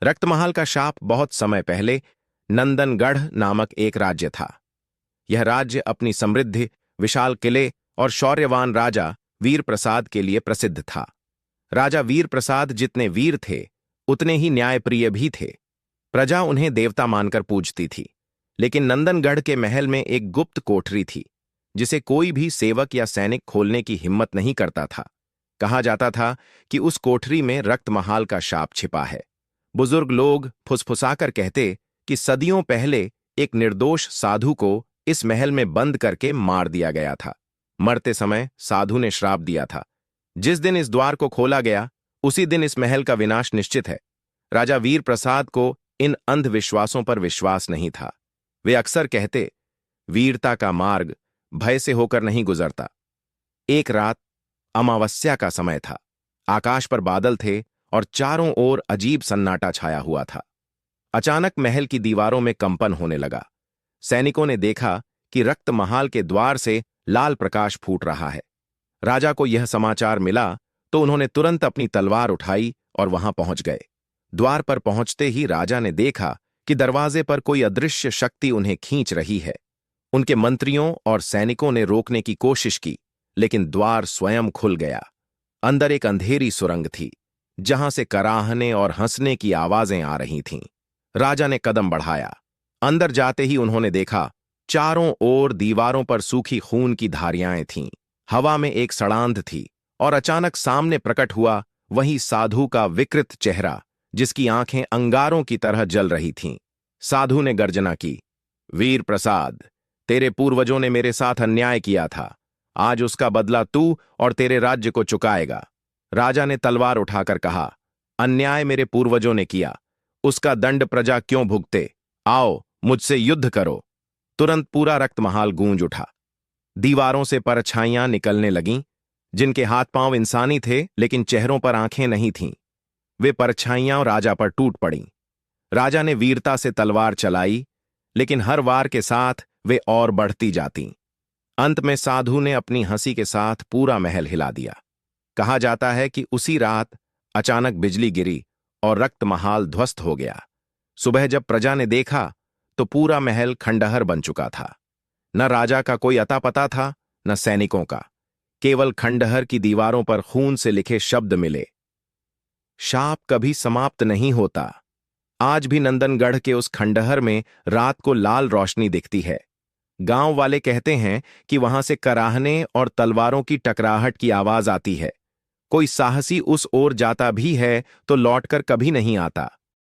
रक्तमहल का शाप बहुत समय पहले नंदनगढ़ नामक एक राज्य था। यह राज्य अपनी समृद्धि, विशाल किले और शौर्यवान राजा वीर प्रसाद के लिए प्रसिद्ध था। राजा वीर प्रसाद जितने वीर थे, उतने ही न्यायप्रिय भी थे। प्रजा उन्हें देवता मानकर पूजती थी। लेकिन नंदनगढ़ के महल में एक गुप्त कोठरी थी, जिसे कोई भी सेवक या सैनिक खोलने की हिम्मत नहीं करता था। कहा जाता था कि उस कोठरी में रक्तमहाल का शाप छिपा है। बुजुर्ग लोग फुसफुसाकर कहते कि सदियों पहले एक निर्दोष साधु को इस महल में बंद करके मार दिया गया था। मरते समय साधु ने श्राप दिया था, जिस दिन इस द्वार को खोला गया, उसी दिन इस महल का विनाश निश्चित है। राजा वीर प्रसाद को इन अंधविश्वासों पर विश्वास नहीं था। वे अक्सर कहते, वीरता का मार्ग भय से होकर नहीं गुजरता। एक रात अमावस्या का समय था। आकाश पर बादल थे और चारों ओर अजीब सन्नाटा छाया हुआ था। अचानक महल की दीवारों में कंपन होने लगा। सैनिकों ने देखा कि रक्तमहाल के द्वार से लाल प्रकाश फूट रहा है। राजा को यह समाचार मिला तो उन्होंने तुरंत अपनी तलवार उठाई और वहां पहुंच गए। द्वार पर पहुंचते ही राजा ने देखा कि दरवाजे पर कोई अदृश्य शक्ति उन्हें खींच रही है। उनके मंत्रियों और सैनिकों ने रोकने की कोशिश की, लेकिन द्वार स्वयं खुल गया। अंदर एक अंधेरी सुरंग थी, जहां से कराहने और हंसने की आवाजें आ रही थीं। राजा ने कदम बढ़ाया। अंदर जाते ही उन्होंने देखा, चारों ओर दीवारों पर सूखी खून की धारियां थीं। हवा में एक सड़ांध थी और अचानक सामने प्रकट हुआ वही साधु का विकृत चेहरा, जिसकी आंखें अंगारों की तरह जल रही थीं। साधु ने गर्जना की, वीर प्रसाद, तेरे पूर्वजों ने मेरे साथ अन्याय किया था। आज उसका बदला तू और तेरे राज्य को चुकाएगा। राजा ने तलवार उठाकर कहा, अन्याय मेरे पूर्वजों ने किया, उसका दंड प्रजा क्यों भुगते? आओ, मुझसे युद्ध करो। तुरंत पूरा रक्तमहाल गूंज उठा। दीवारों से परछाइयां निकलने लगीं, जिनके हाथ पांव इंसानी थे, लेकिन चेहरों पर आंखें नहीं थीं। वे परछाइयां राजा पर टूट पड़ीं। राजा ने वीरता से तलवार चलाई, लेकिन हर वार के साथ वे और बढ़ती जातीं। अंत में साधु ने अपनी हंसी के साथ पूरा महल हिला दिया। कहा जाता है कि उसी रात अचानक बिजली गिरी और रक्तमहाल ध्वस्त हो गया। सुबह जब प्रजा ने देखा तो पूरा महल खंडहर बन चुका था। न राजा का कोई अता पता था, न सैनिकों का। केवल खंडहर की दीवारों पर खून से लिखे शब्द मिले। शाप कभी समाप्त नहीं होता। आज भी नंदनगढ़ के उस खंडहर में रात को लाल रोशनी दिखती है। गांव वाले कहते हैं कि वहां से कराहने और तलवारों की टकराहट की आवाज आती है। कोई साहसी उस ओर जाता भी है तो लौटकर कभी नहीं आता।